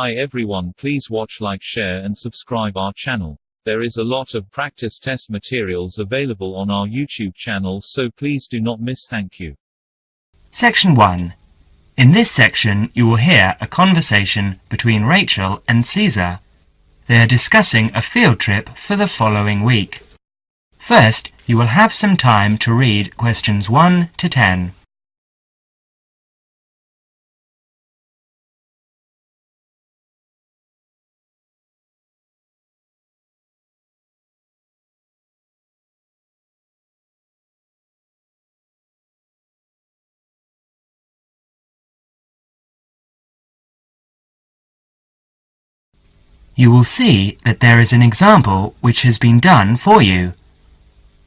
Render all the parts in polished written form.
Hi everyone, please watch, like, share and subscribe our channel. There is a lot of practice test materials available on our YouTube channel, so please do not miss. Thank you. Section 1. In this section you will hear a conversation between Rachel and Caesar. They are discussing a field trip for the following week. First, you will have some time to read questions 1 to 10. You will see that there is an example which has been done for you.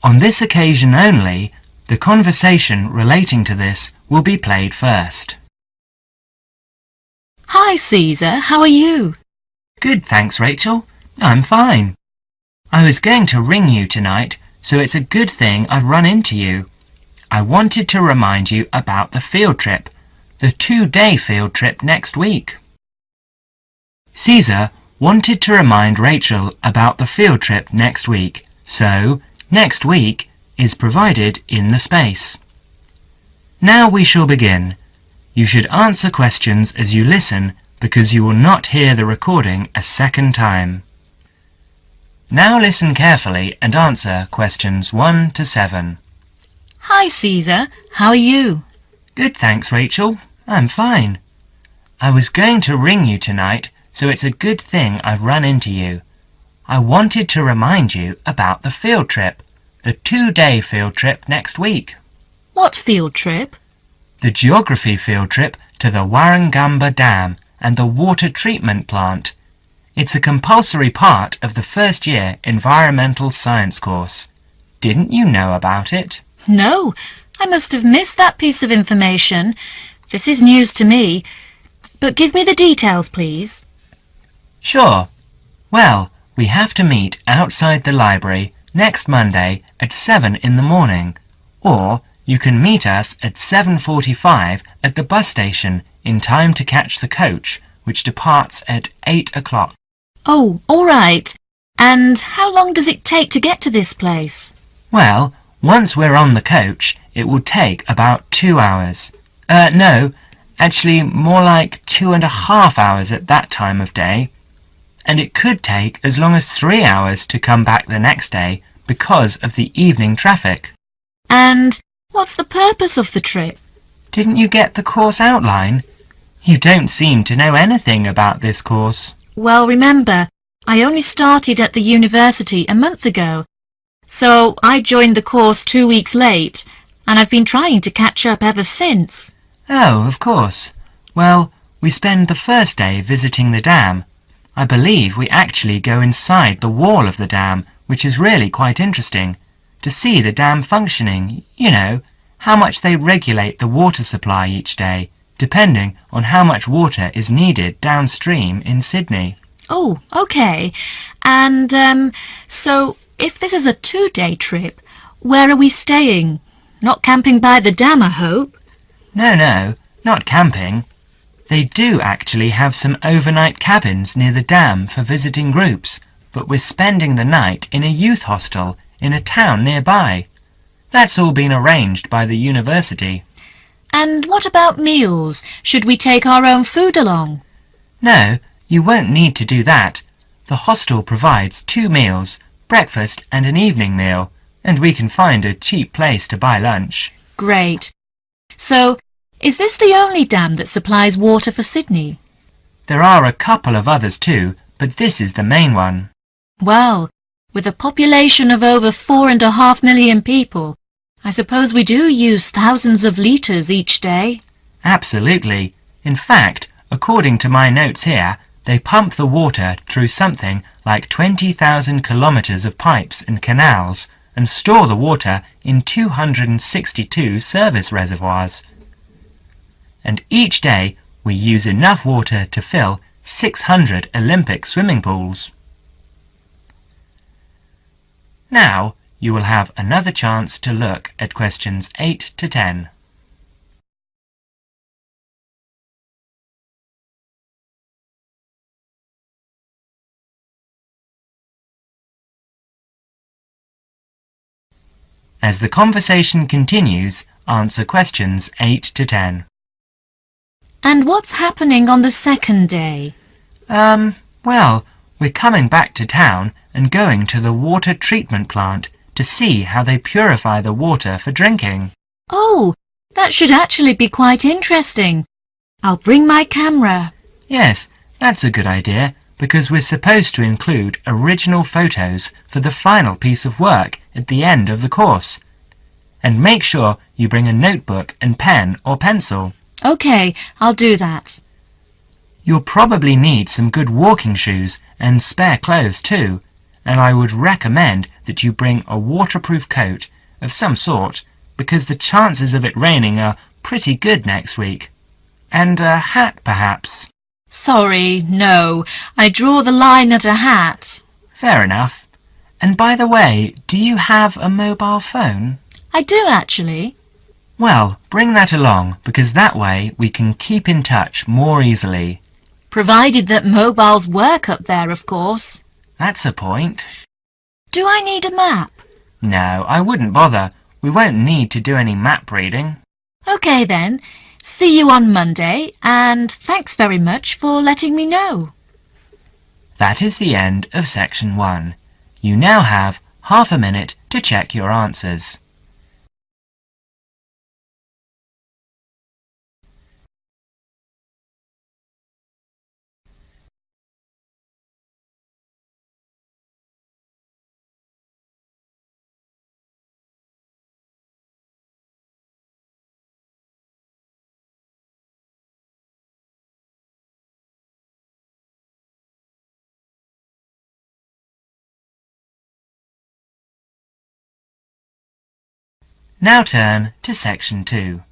On this occasion only, the conversation relating to this will be played first. Hi Caesar, how are you? Good, thanks Rachel. I'm fine. I was going to ring you tonight, so it's a good thing I've run into you. I wanted to remind you about the field trip, the 2-day field trip next week. Caesar wanted to remind Rachel about the field trip next week, so next week is provided in the space. Now we shall begin. You should answer questions as you listen because you will not hear the recording a second time. Now listen carefully and answer questions 1 to 7. Hi Caesar, how are you? Good, thanks Rachel. I'm fine. I was going to ring you tonight, so it's a good thing I've run into you. I wanted to remind you about the field trip, the 2-day field trip next week. What field trip? The geography field trip to the Warragamba Dam and the water treatment plant. It's a compulsory part of the first year environmental science course. Didn't you know about it? No, I must have missed that piece of information. This is news to me. But give me the details, please. Sure. Well, we have to meet outside the library next Monday at 7 in the morning, or you can meet us at 7:45 at the bus station in time to catch the coach, which departs at 8 o'clock. Oh, all right. And how long does it take to get to this place? Well, once we're on the coach, it will take about 2 hours. No, actually more like 2.5 hours at that time of day. And it could take as long as 3 hours to come back the next day because of the evening traffic. And what's the purpose of the trip? Didn't you get the course outline? You don't seem to know anything about this course. Well, remember, I only started at the university a month ago, so I joined the course 2 weeks late, and I've been trying to catch up ever since. Oh, of course. Well, we spend the first day visiting the dam. I believe we actually go inside the wall of the dam, which is really quite interesting, to see the dam functioning, you know, how much they regulate the water supply each day, depending on how much water is needed downstream in Sydney. Oh, okay. And, so if this is a 2-day trip, where are we staying? Not camping by the dam, I hope? No, not camping. They do actually have some overnight cabins near the dam for visiting groups, but we're spending the night in a youth hostel in a town nearby. That's all been arranged by the university. And what about meals? Should we take our own food along? No, you won't need to do that. The hostel provides 2 meals, breakfast and an evening meal, and we can find a cheap place to buy lunch. Great. So, is this the only dam that supplies water for Sydney? There are a couple of others too, but this is the main one. Well, with a population of over 4.5 million people, I suppose we do use thousands of litres each day. Absolutely. In fact, according to my notes here, they pump the water through something like 20,000 kilometres of pipes and canals and store the water in 262 service reservoirs. And each day we use enough water to fill 600 Olympic swimming pools. Now you will have another chance to look at questions 8 to 10. As the conversation continues, answer questions 8 to 10. And what's happening on the second day? Well, we're coming back to town and going to the water treatment plant to see how they purify the water for drinking. Oh, that should actually be quite interesting. I'll bring my camera. Yes, that's a good idea, because we're supposed to include original photos for the final piece of work at the end of the course. And make sure you bring a notebook and pen or pencil. OK, I'll do that. You'll probably need some good walking shoes and spare clothes too, and I would recommend that you bring a waterproof coat of some sort, because the chances of it raining are pretty good next week. And a hat, perhaps. Sorry, no. I draw the line at a hat. Fair enough. And by the way, do you have a mobile phone? I do, actually. Well, bring that along, because that way we can keep in touch more easily. Provided that mobiles work up there, of course. That's a point. Do I need a map? No, I wouldn't bother. We won't need to do any map reading. OK then. See you on Monday, and thanks very much for letting me know. That is the end of section 1. You now have half a minute to check your answers. Now turn to section 2.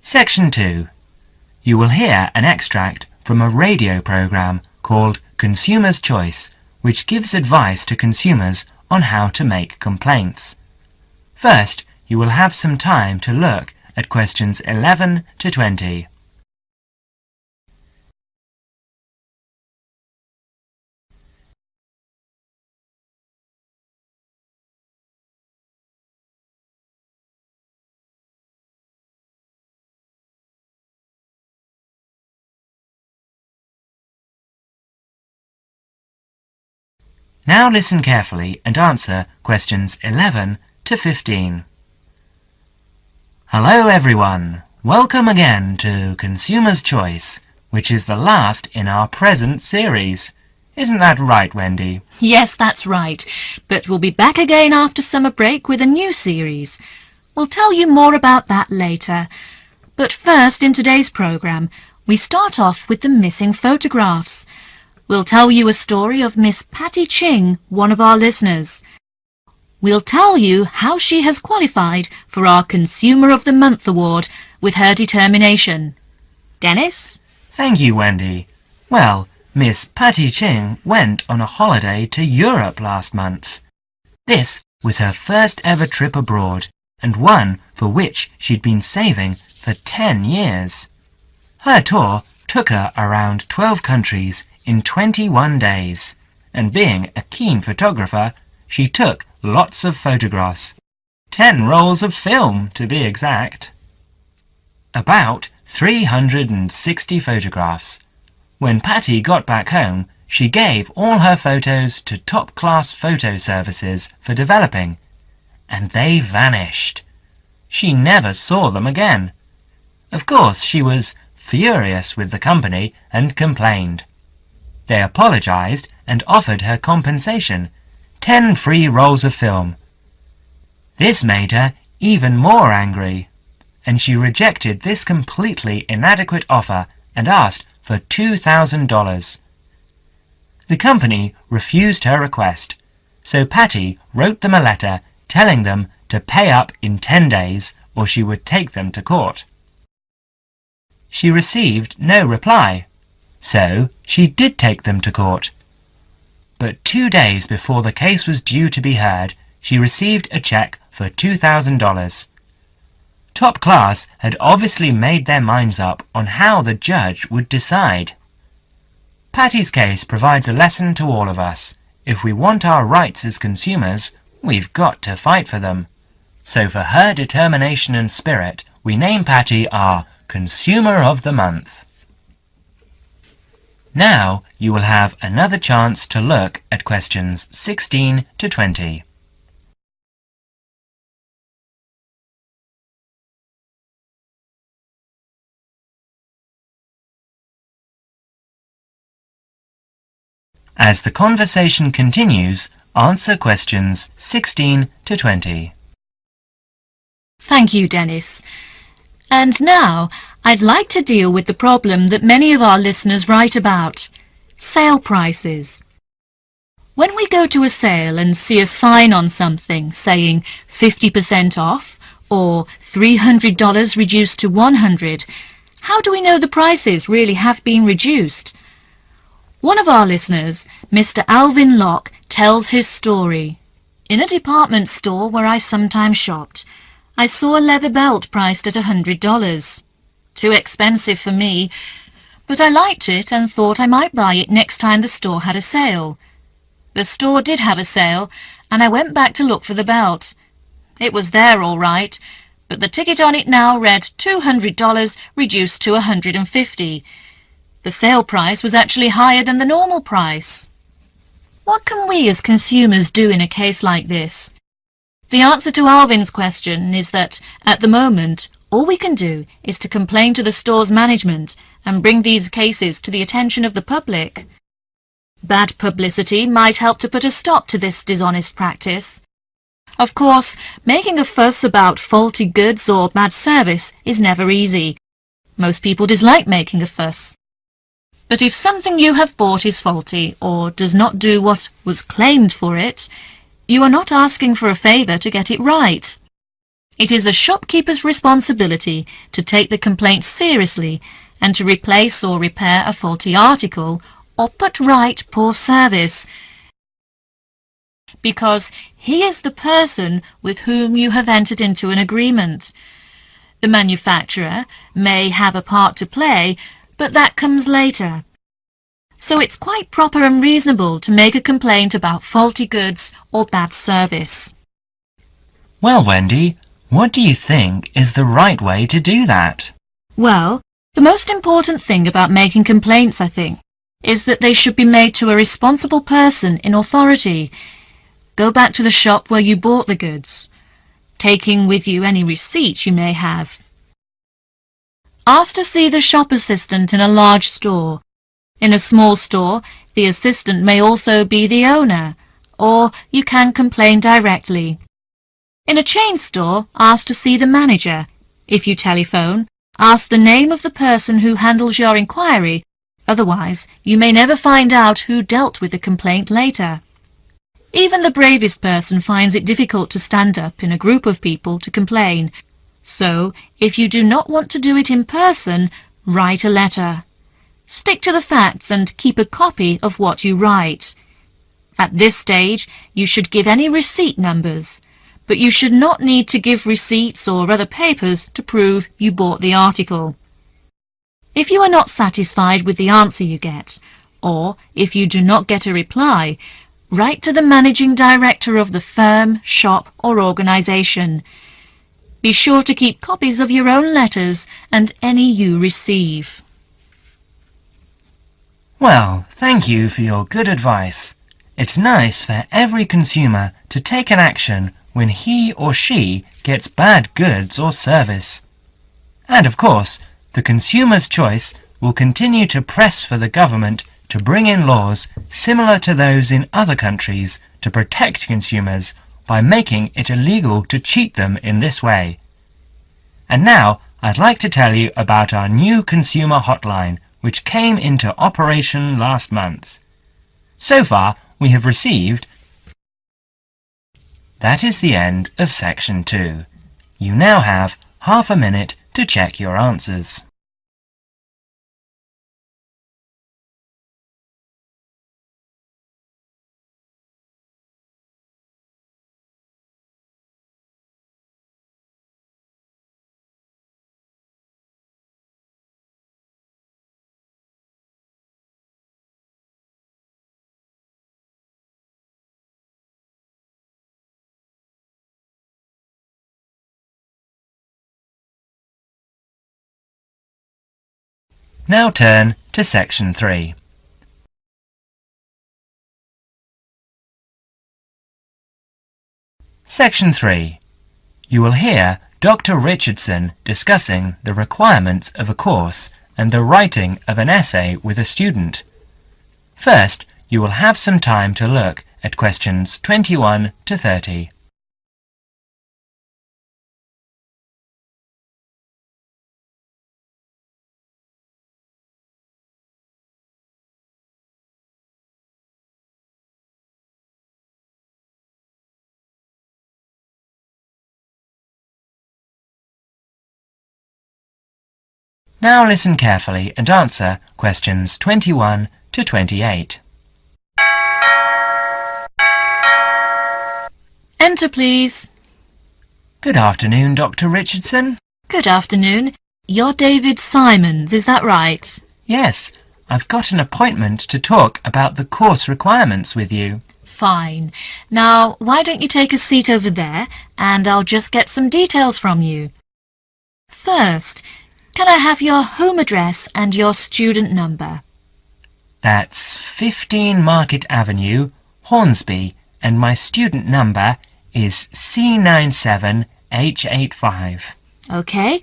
Section 2. You will hear an extract from a radio program called Consumer's Choice, which gives advice to consumers on how to make complaints. First, you will have some time to look at questions 11 to 20. Now listen carefully and answer questions 11 to 15. Hello everyone! Welcome again to Consumer's Choice, which is the last in our present series. Isn't that right, Wendy? Yes, that's right. But we'll be back again after summer break with a new series. We'll tell you more about that later. But first, in today's programme, we start off with the missing photographs. We'll tell you a story of Miss Patty Ching, one of our listeners. We'll tell you how she has qualified for our Consumer of the Month award with her determination. Dennis? Thank you, Wendy. Well, Miss Patty Ching went on a holiday to Europe last month. This was her first ever trip abroad, and one for which she'd been saving for 10 years. Her tour took her around 12 countries in 21 days, and being a keen photographer, she took lots of photographs. 10 rolls of film, to be exact. About 360 photographs. When Patty got back home, she gave all her photos to top-class photo services for developing, and they vanished. She never saw them again. Of course, she was furious with the company and complained. They apologized and offered her compensation, 10 free rolls of film. This made her even more angry, and she rejected this completely inadequate offer and asked for $2,000. The company refused her request, so Patty wrote them a letter telling them to pay up in 10 days or she would take them to court. She received no reply, so she did take them to court. But 2 days before the case was due to be heard, she received a check for $2,000. Top Class had obviously made their minds up on how the judge would decide. Patty's case provides a lesson to all of us. if we want our rights as consumers, we've got to fight for them. So for her determination and spirit, we name Patty our Consumer of the Month. Now you will have another chance to look at questions 16 to 20. As the conversation continues, answer questions 16 to 20. Thank you, Dennis. And now I'd like to deal with the problem that many of our listeners write about: sale prices. When we go to a sale and see a sign on something saying 50% off or $300 reduced to $100, how do we know the prices really have been reduced? One of our listeners, Mr. Alvin Locke, tells his story. In a department store where I sometimes shopped, I saw a leather belt priced at $100. Too expensive for me, but I liked it and thought I might buy it next time the store had a sale. The store did have a sale, and I went back to look for the belt. It was there all right, but the ticket on it now read $200 reduced to $150. The sale price was actually higher than the normal price. What can we as consumers do in a case like this? The answer to Alvin's question is that, at the moment, all we can do is to complain to the store's management and bring these cases to the attention of the public. Bad publicity might help to put a stop to this dishonest practice. Of course, making a fuss about faulty goods or bad service is never easy. Most people dislike making a fuss. But if something you have bought is faulty or does not do what was claimed for it, you are not asking for a favour to get it right. It is the shopkeeper's responsibility to take the complaint seriously and to replace or repair a faulty article or put right poor service, because he is the person with whom you have entered into an agreement. The manufacturer may have a part to play, but that comes later. So it's quite proper and reasonable to make a complaint about faulty goods or bad service. Well, Wendy, what do you think is the right way to do that? Well, the most important thing about making complaints, I think, is that they should be made to a responsible person in authority. Go back to the shop where you bought the goods, taking with you any receipt you may have. Ask to see the shop assistant in a large store. In a small store, the assistant may also be the owner, or you can complain directly. In a chain store, ask to see the manager. If you telephone, ask the name of the person who handles your inquiry, otherwise you may never find out who dealt with the complaint later. Even the bravest person finds it difficult to stand up in a group of people to complain. So, if you do not want to do it in person, write a letter. Stick to the facts and keep a copy of what you write. At this stage, you should give any receipt numbers, but you should not need to give receipts or other papers to prove you bought the article. If you are not satisfied with the answer you get, or if you do not get a reply, write to the managing director of the firm, shop or organisation. Be sure to keep copies of your own letters and any you receive. Well, thank you for your good advice. It's nice for every consumer to take an action when he or she gets bad goods or service. And of course, the consumer's choice will continue to press for the government to bring in laws similar to those in other countries to protect consumers by making it illegal to cheat them in this way. And now I'd like to tell you about our new consumer hotline, which came into operation last month. So far, we have received... That is the end of section 2. You now have half a minute to check your answers. Now turn to Section 3. Section 3. You will hear Dr. Richardson discussing the requirements of a course and the writing of an essay with a student. First, you will have some time to look at questions 21 to 30. Now listen carefully and answer questions 21 to 28. Enter, please. Good afternoon, Dr. Richardson. Good afternoon. You're David Simons, is that right? Yes, I've got an appointment to talk about the course requirements with you. Fine. Now, why don't you take a seat over there and I'll just get some details from you. First, can I have your home address and your student number? That's 15 Market Avenue, Hornsby, and my student number is C97H85. OK.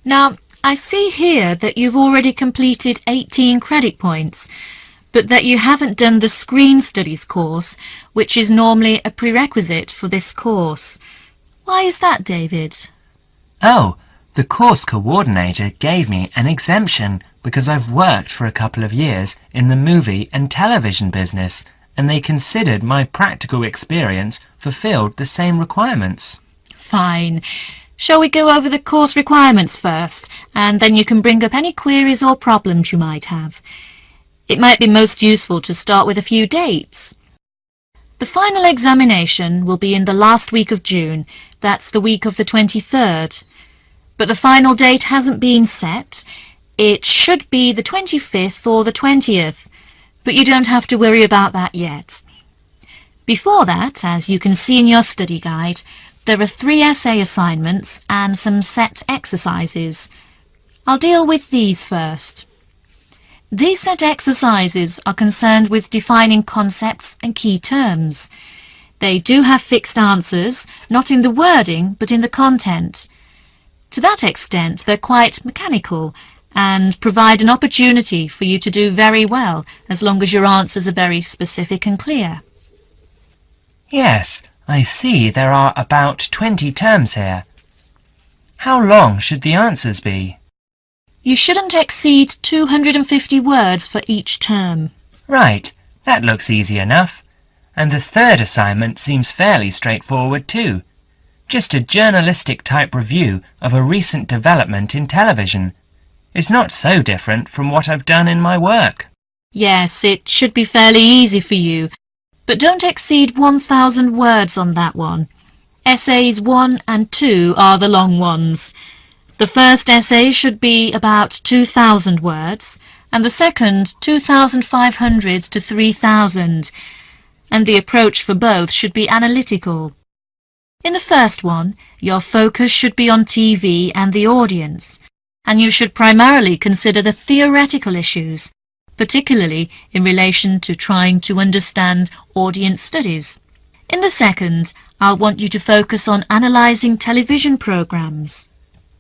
Now, I see here that you've already completed 18 credit points, but that you haven't done the Screen Studies course, which is normally a prerequisite for this course. Why is that, David? Oh, the course coordinator gave me an exemption because I've worked for a couple of years in the movie and television business, and they considered my practical experience fulfilled the same requirements. Fine. Shall we go over the course requirements first, and then you can bring up any queries or problems you might have? It might be most useful to start with a few dates. The final examination will be in the last week of June. That's the week of the 23rd. But the final date hasn't been set. It should be the 25th or the 20th, but you don't have to worry about that yet. Before that, as you can see in your study guide, there are 3 essay assignments and some set exercises. I'll deal with these first. These set exercises are concerned with defining concepts and key terms. They do have fixed answers, not in the wording, but in the content. To that extent, they're quite mechanical and provide an opportunity for you to do very well, as long as your answers are very specific and clear. Yes, I see there are about 20 terms here. How long should the answers be? You shouldn't exceed 250 words for each term. Right, that looks easy enough. And the third assignment seems fairly straightforward too. Just a journalistic type review of a recent development in television. It's not so different from what I've done in my work. Yes, it should be fairly easy for you, but don't exceed 1,000 words on that one. Essays 1 and 2 are the long ones. The first essay should be about 2,000 words, and the second 2,500 to 3,000, and the approach for both should be analytical. In the first one, your focus should be on TV and the audience, and you should primarily consider the theoretical issues, particularly in relation to trying to understand audience studies. In the second, I'll want you to focus on analysing television programmes.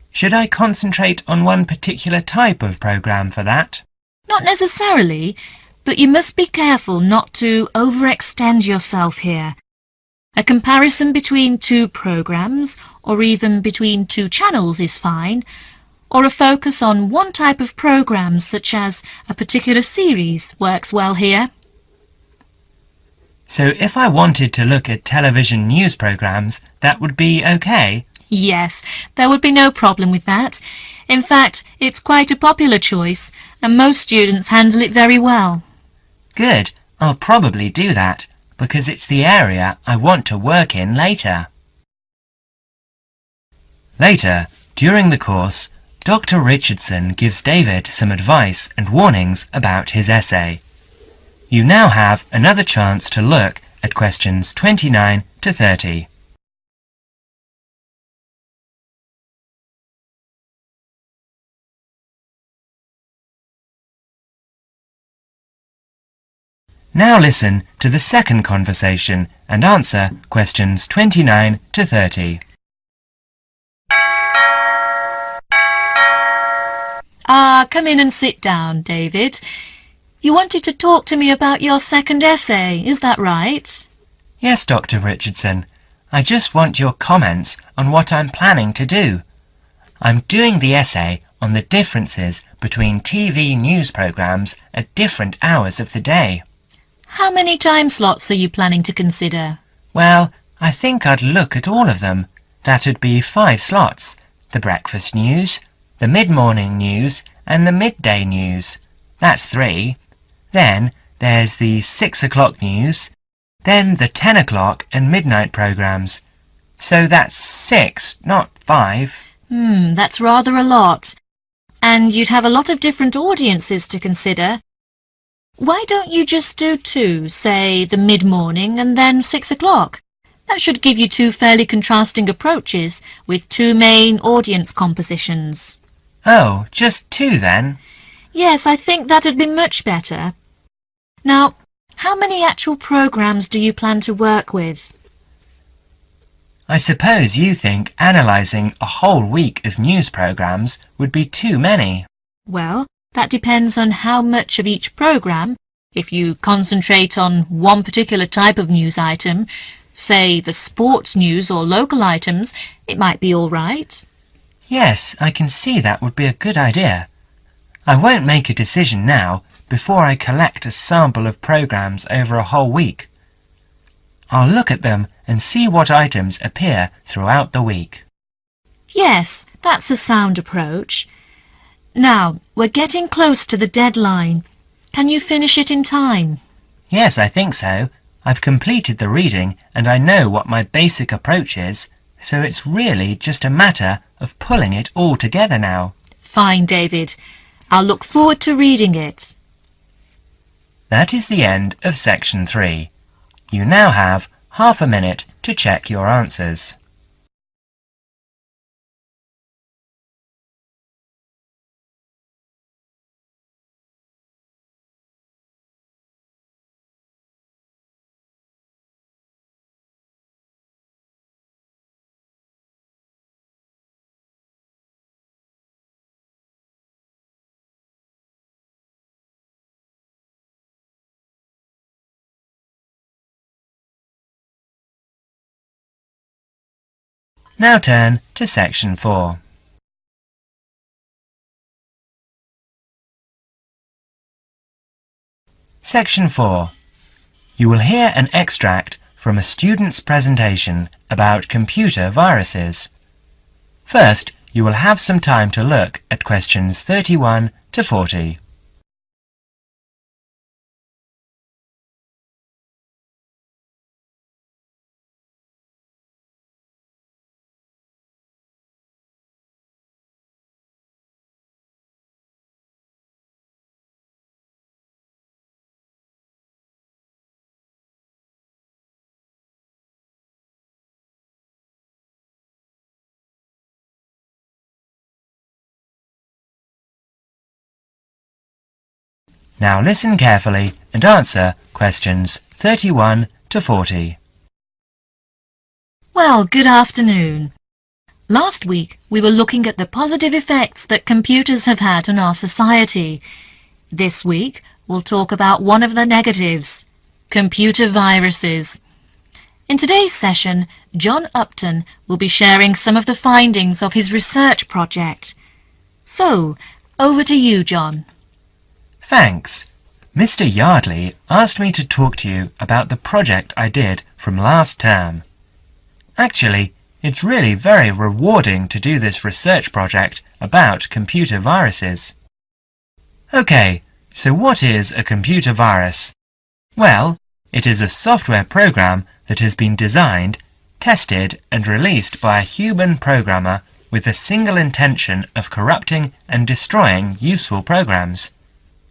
Should I concentrate on one particular type of programme for that? Not necessarily, but you must be careful not to overextend yourself here. A comparison between 2 programmes, or even between 2 channels is fine, or a focus on one type of programme such as a particular series works well here. So if I wanted to look at television news programmes, that would be okay? Yes, there would be no problem with that. In fact, it's quite a popular choice, and most students handle it very well. Good, I'll probably do that, because it's the area I want to work in later. Later, during the course, Dr. Richardson gives David some advice and warnings about his essay. You now have another chance to look at questions 29 to 30. Now listen to the second conversation and answer questions 29 to 30. Come in and sit down, David. You wanted to talk to me about your second essay, is that right? Yes, Dr. Richardson. I just want your comments on what I'm planning to do. I'm doing the essay on the differences between TV news programmes at different hours of the day. How many time slots are you planning to consider? Well, I think I'd look at all of them. That'd be 5 slots. The breakfast news, the mid-morning news and the midday news. That's 3. Then there's the 6 o'clock news, then the 10 o'clock and midnight programmes. So that's 6, not 5. That's rather a lot. And you'd have a lot of different audiences to consider. Why don't you just do 2, say the mid-morning and then 6 o'clock? That should give you 2 fairly contrasting approaches with 2 main audience compositions. Oh, just 2 then? Yes, I think that'd be much better. Now, how many actual programmes do you plan to work with? I suppose you think analysing a whole week of news programmes would be too many. Well, that depends on how much of each programme. If you concentrate on one particular type of news item, say the sports news or local items, it might be all right. Yes, I can see that would be a good idea. I won't make a decision now before I collect a sample of programmes over a whole week. I'll look at them and see what items appear throughout the week. Yes, that's a sound approach. Now, we're getting close to the deadline. Can you finish it in time? Yes, I think so. I've completed the reading and I know what my basic approach is, so it's really just a matter of pulling it all together now. Fine, David. I'll look forward to reading it. That is the end of section 3. You now have half a minute to check your answers. Now turn to section 4. Section 4. You will hear an extract from a student's presentation about computer viruses. First, you will have some time to look at questions 31 to 40. Now listen carefully and answer questions 31 to 40. Well, good afternoon. Last week we were looking at the positive effects that computers have had on our society. This week we'll talk about one of the negatives, computer viruses. In today's session, John Upton will be sharing some of the findings of his research project. So, over to you, John. Thanks. Mr. Yardley asked me to talk to you about the project I did from last term. Actually, it's really very rewarding to do this research project about computer viruses. Okay, so what is a computer virus? Well, it is a software program that has been designed, tested and released by a human programmer with the single intention of corrupting and destroying useful programs.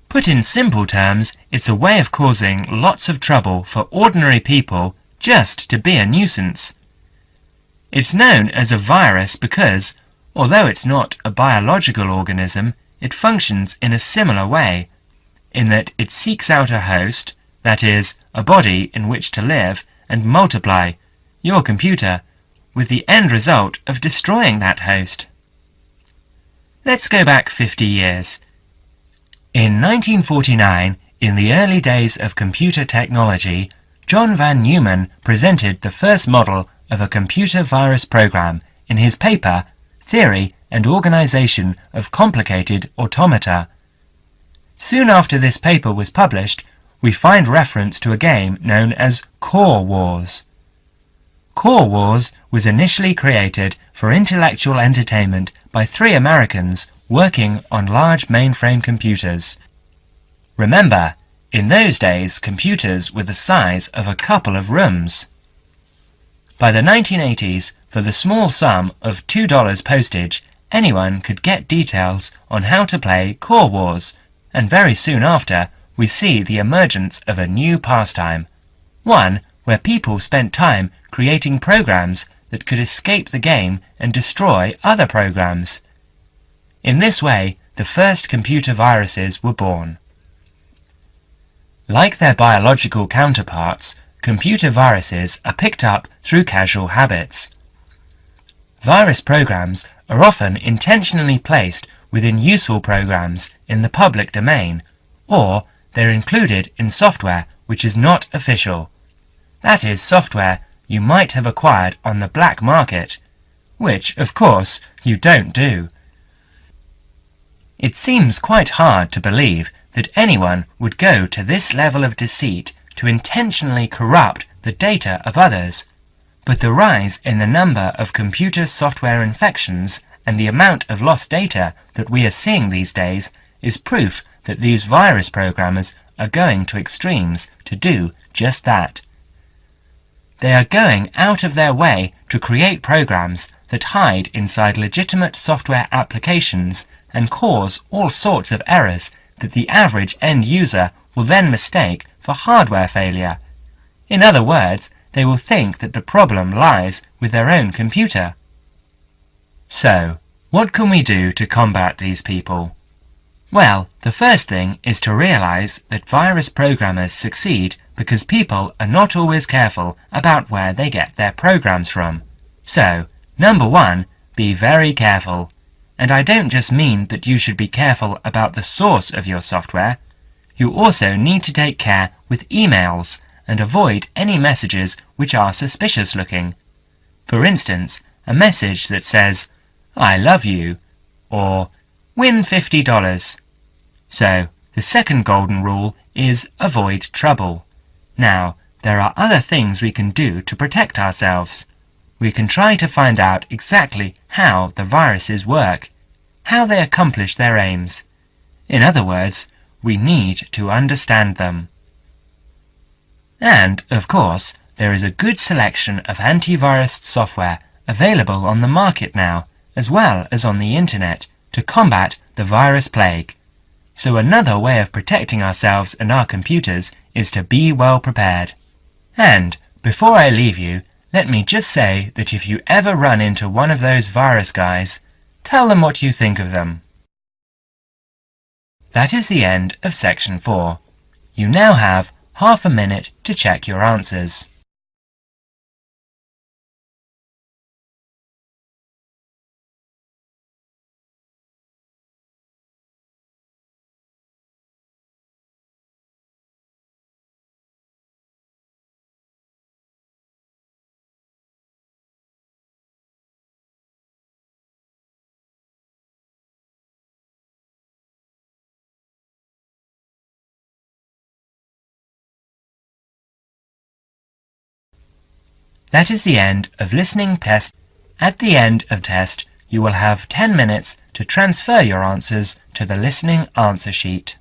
Put in simple terms, it's a way of causing lots of trouble for ordinary people just to be a nuisance. It's known as a virus because, although it's not a biological organism, it functions in a similar way, in that it seeks out a host, that is, a body in which to live and multiply, your computer, with the end result of destroying that host. Let's go back 50 years. In 1949, in the early days of computer technology, John van Neumann presented the first model of a computer virus program in his paper Theory and Organization of Complicated Automata. Soon after this paper was published, we find reference to a game known as Core Wars. Core Wars was initially created for intellectual entertainment by 3 Americans working on large mainframe computers. Remember, in those days computers were the size of a couple of rooms. By the 1980s, for the small sum of $2 postage, anyone could get details on how to play Core Wars, and very soon after, we see the emergence of a new pastime, one where people spent time creating programs that could escape the game and destroy other programs. In this way, the first computer viruses were born. Like their biological counterparts, computer viruses are picked up through casual habits. Virus programs are often intentionally placed within useful programs in the public domain, or they're included in software which is not official. That is, software you might have acquired on the black market, which, of course, you don't do. It seems quite hard to believe that anyone would go to this level of deceit to intentionally corrupt the data of others, but the rise in the number of computer software infections and the amount of lost data that we are seeing these days is proof that these virus programmers are going to extremes to do just that. They are going out of their way to create programs that hide inside legitimate software applications and cause all sorts of errors that the average end user will then mistake for hardware failure. In other words, they will think that the problem lies with their own computer. So, what can we do to combat these people? Well, the first thing is to realize that virus programmers succeed because people are not always careful about where they get their programs from. So, number 1, be very careful. And I don't just mean that you should be careful about the source of your software. You also need to take care with emails and avoid any messages which are suspicious looking. For instance, a message that says, "I love you," or "Win $50. So, the second golden rule is avoid trouble. Now, there are other things we can do to protect ourselves. We can try to find out exactly how the viruses work, how they accomplish their aims. In other words, we need to understand them. And, of course, there is a good selection of antivirus software available on the market now, as well as on the internet, to combat the virus plague. So another way of protecting ourselves and our computers is to be well prepared. And, before I leave you, let me just say that if you ever run into one of those virus guys, tell them what you think of them. That is the end of section 4. You now have half a minute to check your answers. That is the end of listening test. At the end of test, you will have 10 minutes to transfer your answers to the listening answer sheet.